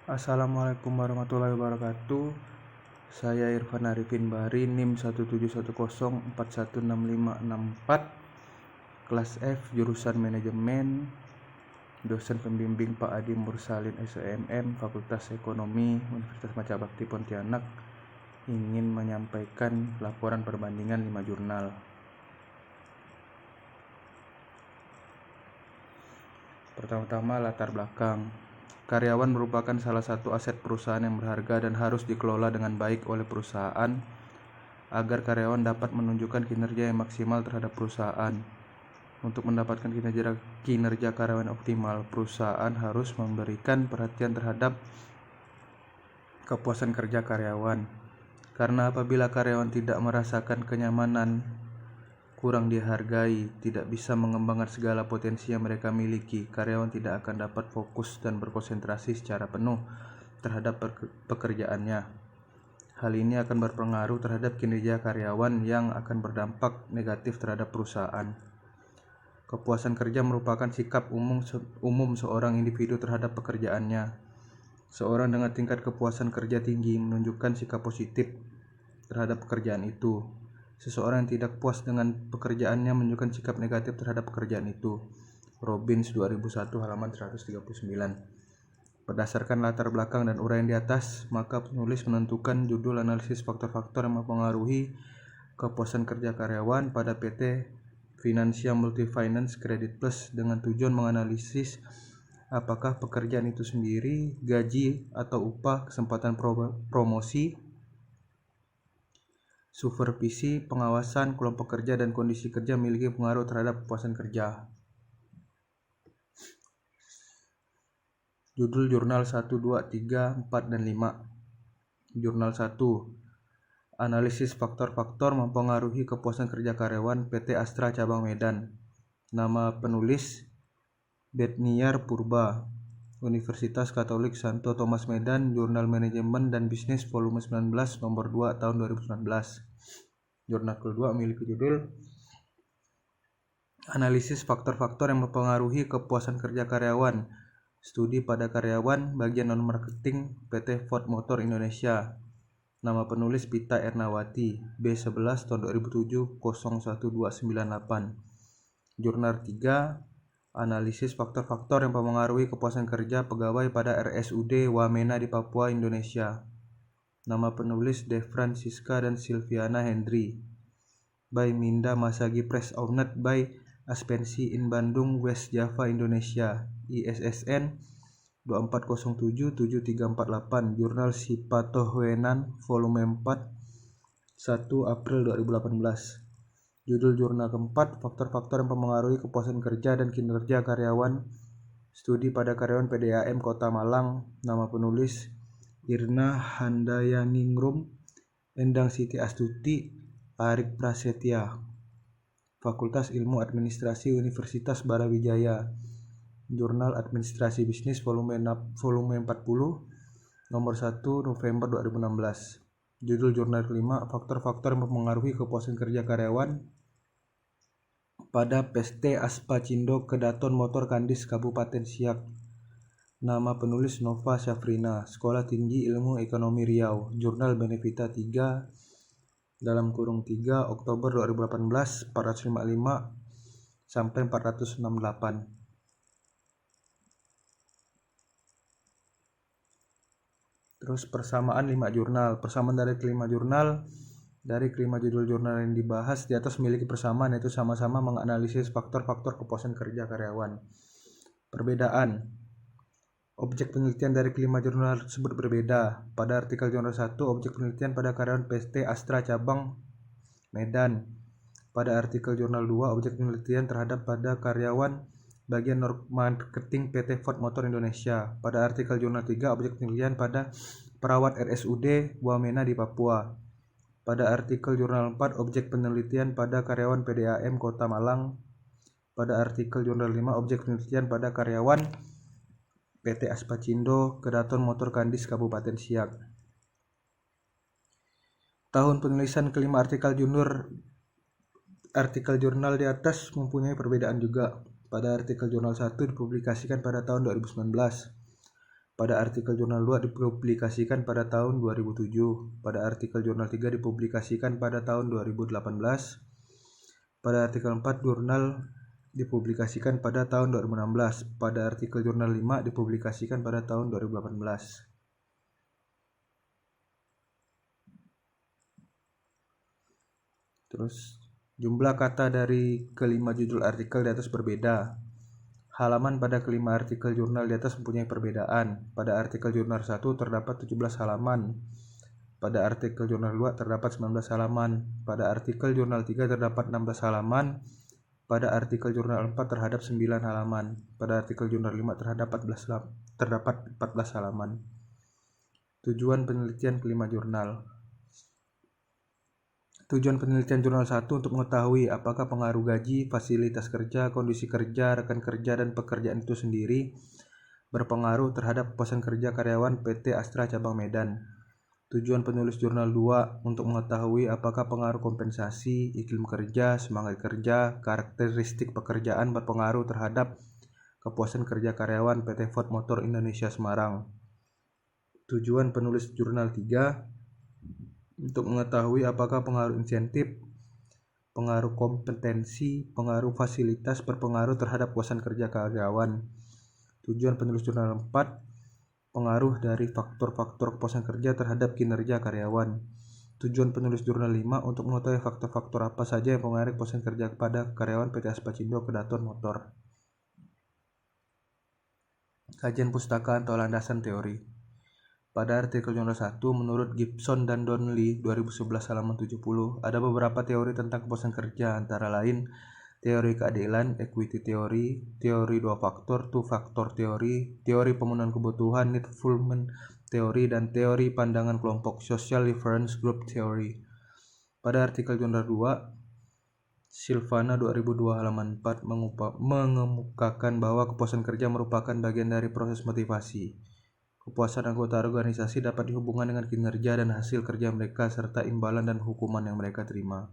Assalamualaikum warahmatullahi wabarakatuh. Saya Irfan Arifin Bahri, NIM 17104166564, kelas F, jurusan Manajemen, dosen pembimbing Pak Adi Mursalin SEMM, Fakultas Ekonomi, Universitas Maca Bakti Pontianak, ingin menyampaikan laporan perbandingan 5 jurnal. Pertama-tama, latar belakang. Karyawan merupakan salah satu aset perusahaan yang berharga dan harus dikelola dengan baik oleh perusahaan agar karyawan dapat menunjukkan kinerja yang maksimal terhadap perusahaan. Untuk mendapatkan kinerja karyawan optimal, perusahaan harus memberikan perhatian terhadap kepuasan kerja karyawan. Karena apabila karyawan tidak merasakan kenyamanan, kurang dihargai, tidak bisa mengembangkan segala potensi yang mereka miliki, karyawan tidak akan dapat fokus dan berkonsentrasi secara penuh terhadap pekerjaannya. Hal ini akan berpengaruh terhadap kinerja karyawan yang akan berdampak negatif terhadap perusahaan. Kepuasan kerja merupakan sikap umum seorang individu terhadap pekerjaannya. Seorang dengan tingkat kepuasan kerja tinggi menunjukkan sikap positif terhadap pekerjaan itu. Seseorang yang tidak puas dengan pekerjaannya menunjukkan sikap negatif terhadap pekerjaan itu. Robbins 2001 halaman 139. Berdasarkan latar belakang dan uraian di atas, maka penulis menentukan judul analisis faktor-faktor yang mempengaruhi kepuasan kerja karyawan pada PT Financial Multifinance Credit Plus dengan tujuan menganalisis apakah pekerjaan itu sendiri, gaji atau upah, kesempatan promosi, supervisi, pengawasan, kelompok kerja, dan kondisi kerja memiliki pengaruh terhadap kepuasan kerja. Judul jurnal 1, 2, 3, 4, dan 5. Jurnal 1. Analisis faktor-faktor mempengaruhi kepuasan kerja karyawan PT Astra Cabang Medan. Nama penulis Betniar Purba, Universitas Katolik Santo Thomas Medan, Jurnal Manajemen dan Bisnis volume 19 nomor 2 tahun 2019. Jurnal kedua memiliki judul Analisis faktor-faktor yang mempengaruhi kepuasan kerja karyawan. Studi pada karyawan, bagian non-marketing PT Ford Motor Indonesia. Nama penulis Pita Ernawati, B11 tahun 2007 01298. Jurnal 3, Analisis faktor-faktor yang mempengaruhi kepuasan kerja pegawai pada RSUD Wamena di Papua, Indonesia. Nama penulis De Francisca dan Silviana Hendry. By Minda Masagi Press owned by Aspensi in Bandung, West Java, Indonesia. ISSN 24077348. Jurnal Sipatohwenan volume 4 1 April 2018. Judul jurnal keempat, faktor-faktor yang mempengaruhi kepuasan kerja dan kinerja karyawan. Studi pada karyawan PDAM Kota Malang. Nama penulis Irna Handayaningrum, Endang Siti Astuti, Arik Prasetya. Fakultas Ilmu Administrasi Universitas Barawijaya. Jurnal Administrasi Bisnis volume 40 nomor 1 November 2016. Judul jurnal kelima, faktor-faktor yang mempengaruhi kepuasan kerja karyawan pada PT Aspacindo Kedaton Motor Kandis Kabupaten Siak. Nama penulis Nova Syafrina, Sekolah Tinggi Ilmu Ekonomi Riau. Jurnal Benefita 3 Oktober 2018 455 sampai 468. Terus persamaan 5 jurnal. Persamaan dari kelima jurnal, dari kelima judul jurnal yang dibahas di atas memiliki persamaan, yaitu sama-sama menganalisis faktor-faktor kepuasan kerja karyawan. Perbedaan. Objek penelitian dari kelima jurnal tersebut berbeda. Pada artikel jurnal 1, objek penelitian pada karyawan PT Astra Cabang Medan. Pada artikel jurnal 2, objek penelitian terhadap pada karyawan bagian marketing PT Ford Motor Indonesia. Pada artikel jurnal 3, objek penelitian pada perawat RSUD Wamena di Papua. Pada artikel jurnal 4, objek penelitian pada karyawan PDAM Kota Malang. Pada artikel jurnal 5, objek penelitian pada karyawan PT Aspacindo Kedaton Motor Kandis Kabupaten Siak. Tahun penulisan kelima artikel jurnal di atas mempunyai perbedaan juga. Pada artikel jurnal 1 dipublikasikan pada tahun 2019. Pada artikel jurnal 2 dipublikasikan pada tahun 2007. Pada artikel jurnal 3 dipublikasikan pada tahun 2018. Pada artikel 4 jurnal dipublikasikan pada tahun 2016. Pada artikel jurnal 5 dipublikasikan pada tahun 2018. Terus jumlah kata dari kelima judul artikel di atas berbeda. Halaman pada kelima artikel jurnal di atas mempunyai perbedaan. Pada artikel jurnal 1 terdapat 17 halaman. Pada artikel jurnal 2 terdapat 19 halaman. Pada artikel jurnal 3 terdapat 16 halaman. Pada artikel jurnal 4 terhadap 9 halaman. Pada artikel jurnal 5 terdapat 14 halaman. Tujuan penelitian kelima jurnal. Tujuan penelitian jurnal 1 untuk mengetahui apakah pengaruh gaji, fasilitas kerja, kondisi kerja, rekan kerja, dan pekerjaan itu sendiri berpengaruh terhadap kepuasan kerja karyawan PT Astra Cabang Medan. Tujuan penulis jurnal 2 untuk mengetahui apakah pengaruh kompensasi, iklim kerja, semangat kerja, karakteristik pekerjaan berpengaruh terhadap kepuasan kerja karyawan PT Ford Motor Indonesia Semarang. Tujuan penulis jurnal 3 untuk mengetahui apakah pengaruh insentif, pengaruh kompetensi, pengaruh fasilitas berpengaruh terhadap kepuasan kerja karyawan. Tujuan penulis jurnal 4 pengaruh dari faktor-faktor kepuasan kerja terhadap kinerja karyawan. Tujuan penulis jurnal 5 untuk mengetahui faktor-faktor apa saja yang mempengaruhi kepuasan kerja kepada karyawan PT Aspacindo Kedaton Motor. Kajian pustaka atau landasan teori. Pada artikel jurnal 1, menurut Gibson dan Donnelly 2011 halaman 70, ada beberapa teori tentang kepuasan kerja, antara lain teori keadilan, equity teori, teori dua faktor, two factor teori, teori pemenuhan kebutuhan, need fulfillment teori, dan teori pandangan kelompok, social reference group theory. Pada artikel jurnal 2, Silvana 2002 halaman 4 mengemukakan bahwa kepuasan kerja merupakan bagian dari proses motivasi. Kepuasan anggota organisasi dapat dihubungkan dengan kinerja dan hasil kerja mereka serta imbalan dan hukuman yang mereka terima.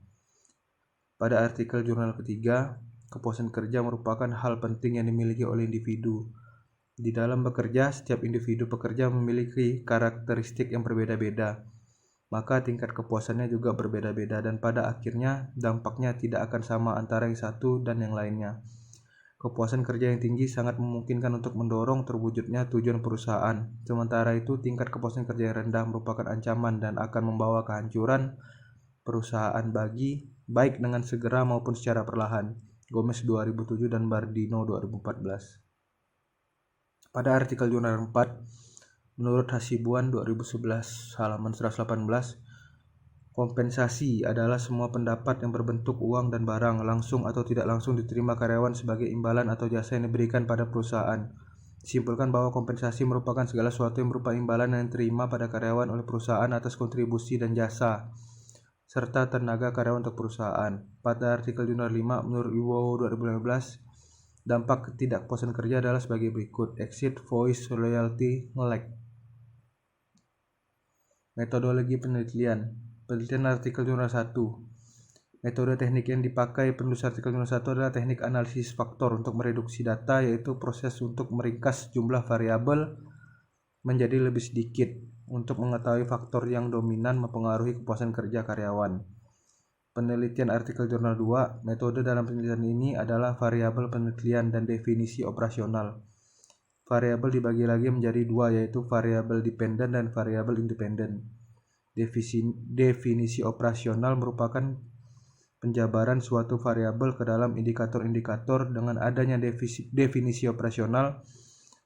Pada artikel jurnal ketiga, kepuasan kerja merupakan hal penting yang dimiliki oleh individu. Di dalam bekerja, setiap individu pekerja memiliki karakteristik yang berbeda-beda, maka tingkat kepuasannya juga berbeda-beda dan pada akhirnya dampaknya tidak akan sama antara yang satu dan yang lainnya. Kepuasan kerja yang tinggi sangat memungkinkan untuk mendorong terwujudnya tujuan perusahaan. Sementara itu, tingkat kepuasan kerja yang rendah merupakan ancaman dan akan membawa kehancuran perusahaan baik dengan segera maupun secara perlahan. Gomez 2007 dan Bardino 2014. Pada artikel jurnal 4, menurut Hasibuan 2011 halaman 118, kompensasi adalah semua pendapat yang berbentuk uang dan barang, langsung atau tidak langsung diterima karyawan sebagai imbalan atau jasa yang diberikan pada perusahaan. Disimpulkan bahwa kompensasi merupakan segala sesuatu yang berupa imbalan yang diterima pada karyawan oleh perusahaan atas kontribusi dan jasa serta tenaga karyawan untuk perusahaan. Pada artikel jurnal 5, menurut Wibowo 2015, dampak ketidakpuasan kerja adalah sebagai berikut: exit, voice, loyalty, nge-lag. Metodologi penelitian. Penelitian artikel jurnal 1. Metode teknik yang dipakai penulis artikel jurnal 1 adalah teknik analisis faktor untuk mereduksi data, yaitu proses untuk meringkas jumlah variabel menjadi lebih sedikit untuk mengetahui faktor yang dominan mempengaruhi kepuasan kerja karyawan. Penelitian artikel jurnal 2, metode dalam penelitian ini adalah variabel penelitian dan definisi operasional. Variabel dibagi lagi menjadi dua, yaitu variabel dependen dan variabel independen. Definisi operasional merupakan penjabaran suatu variabel ke dalam indikator-indikator. Dengan adanya definisi operasional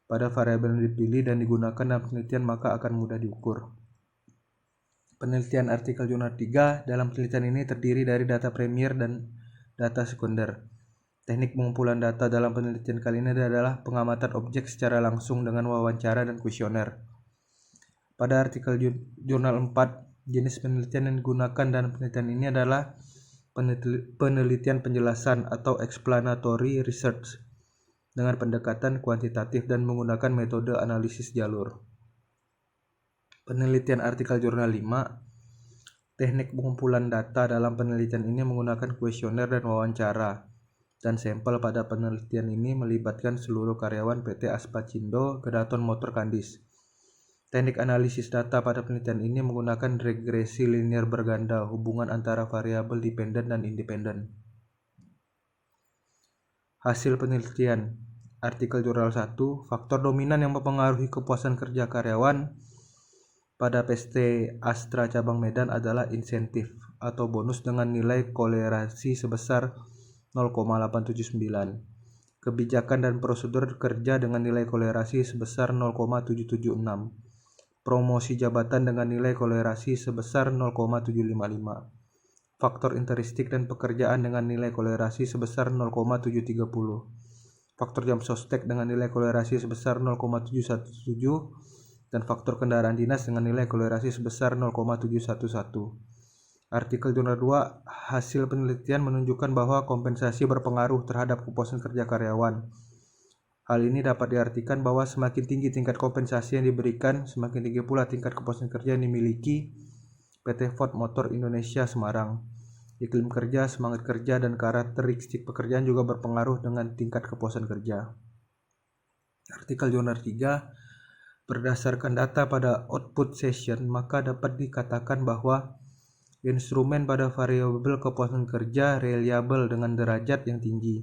pada variabel yang dipilih dan digunakan dalam penelitian, maka akan mudah diukur. Penelitian artikel jurnal 3 dalam penelitian ini terdiri dari data primer dan data sekunder. Teknik pengumpulan data dalam penelitian kali ini adalah pengamatan objek secara langsung dengan wawancara dan kuesioner. Pada artikel jurnal 4, jenis penelitian yang digunakan dalam penelitian ini adalah penelitian penjelasan atau explanatory research dengan pendekatan kuantitatif dan menggunakan metode analisis jalur. Penelitian artikel jurnal 5, teknik pengumpulan data dalam penelitian ini menggunakan kuesioner dan wawancara, dan sampel pada penelitian ini melibatkan seluruh karyawan PT Aspacindo Kedaton Motor Kandis. Teknik analisis data pada penelitian ini menggunakan regresi linear berganda, hubungan antara variabel dependen dan independen. Hasil penelitian. Artikel jurnal 1, faktor dominan yang mempengaruhi kepuasan kerja karyawan pada PT Astra Cabang Medan adalah insentif atau bonus dengan nilai kolerasi sebesar 0,879. Kebijakan dan prosedur kerja dengan nilai kolerasi sebesar 0,776. Promosi jabatan dengan nilai kolerasi sebesar 0,755. Faktor intrinsik dan pekerjaan dengan nilai kolerasi sebesar 0,730. Faktor jam sostek dengan nilai kolerasi sebesar 0,717 dan faktor kendaraan dinas dengan nilai kolerasi sebesar 0,711. Artikel jurnal 2, hasil penelitian menunjukkan bahwa kompensasi berpengaruh terhadap kepuasan kerja karyawan. Hal ini dapat diartikan bahwa semakin tinggi tingkat kompensasi yang diberikan, semakin tinggi pula tingkat kepuasan kerja yang dimiliki PT Ford Motor Indonesia Semarang. Iklim kerja, semangat kerja, dan karakteristik pekerjaan juga berpengaruh dengan tingkat kepuasan kerja. Artikel jurnal 3, berdasarkan data pada output session, maka dapat dikatakan bahwa instrumen pada variabel kepuasan kerja reliable dengan derajat yang tinggi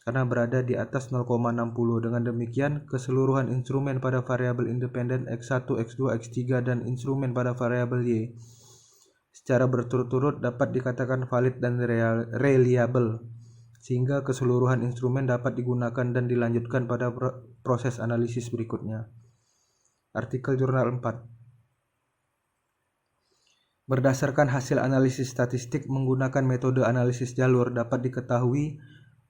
karena berada di atas 0,60. Dengan demikian, keseluruhan instrumen pada variabel independen X1, X2, X3 dan instrumen pada variabel Y secara berturut-turut dapat dikatakan valid dan reliable, sehingga keseluruhan instrumen dapat digunakan dan dilanjutkan pada proses analisis berikutnya. Artikel jurnal 4. Berdasarkan hasil analisis statistik menggunakan metode analisis jalur, dapat diketahui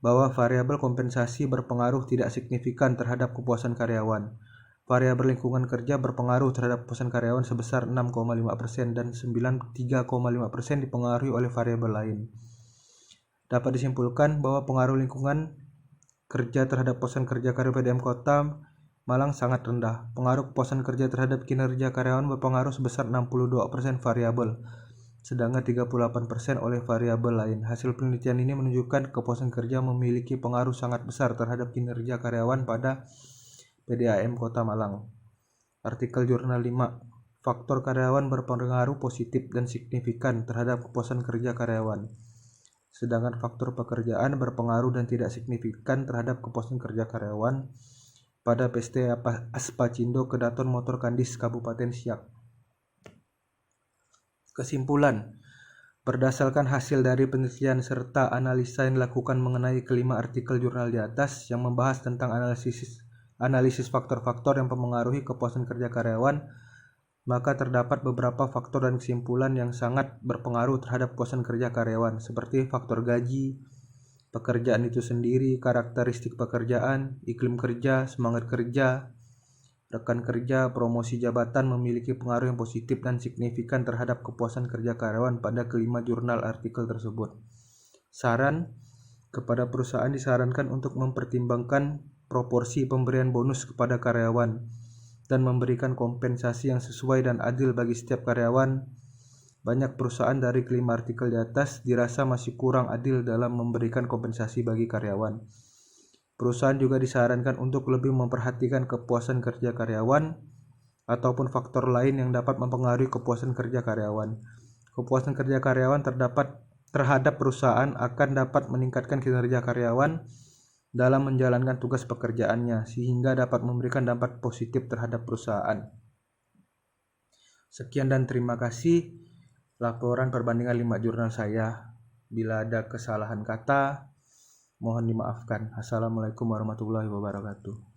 bahwa variabel kompensasi berpengaruh tidak signifikan terhadap kepuasan karyawan. Variabel lingkungan kerja berpengaruh terhadap kepuasan karyawan sebesar 6,5% dan 93,5% dipengaruhi oleh variabel lain. Dapat disimpulkan bahwa pengaruh lingkungan kerja terhadap kepuasan kerja karyawan PDAM Kota Malang sangat rendah. Pengaruh kepuasan kerja terhadap kinerja karyawan berpengaruh sebesar 62% variabel, sedangkan 38% oleh variabel lain. Hasil penelitian ini menunjukkan kepuasan kerja memiliki pengaruh sangat besar terhadap kinerja karyawan pada PDAM Kota Malang. Artikel jurnal 5, faktor karyawan berpengaruh positif dan signifikan terhadap kepuasan kerja karyawan, sedangkan faktor pekerjaan berpengaruh dan tidak signifikan terhadap kepuasan kerja karyawan pada PT Aspacindo Kedaton Motor Kandis Kabupaten Siak. Kesimpulan, berdasarkan hasil dari penelitian serta analisa yang dilakukan mengenai kelima artikel jurnal di atas yang membahas tentang analisis faktor-faktor yang mempengaruhi kepuasan kerja karyawan, maka terdapat beberapa faktor dan kesimpulan yang sangat berpengaruh terhadap kepuasan kerja karyawan, seperti faktor gaji, pekerjaan itu sendiri, karakteristik pekerjaan, iklim kerja, semangat kerja, rekan kerja, promosi jabatan memiliki pengaruh yang positif dan signifikan terhadap kepuasan kerja karyawan pada kelima jurnal artikel tersebut. Saran, kepada perusahaan disarankan untuk mempertimbangkan proporsi pemberian bonus kepada karyawan dan memberikan kompensasi yang sesuai dan adil bagi setiap karyawan. Banyak perusahaan dari kelima artikel di atas dirasa masih kurang adil dalam memberikan kompensasi bagi karyawan. Perusahaan juga disarankan untuk lebih memperhatikan kepuasan kerja karyawan ataupun faktor lain yang dapat mempengaruhi kepuasan kerja karyawan. Kepuasan kerja karyawan terhadap perusahaan akan dapat meningkatkan kinerja karyawan dalam menjalankan tugas pekerjaannya, sehingga dapat memberikan dampak positif terhadap perusahaan. Sekian dan terima kasih laporan perbandingan 5 jurnal saya. Bila ada kesalahan kata, mohon dimaafkan. Assalamualaikum warahmatullahi wabarakatuh.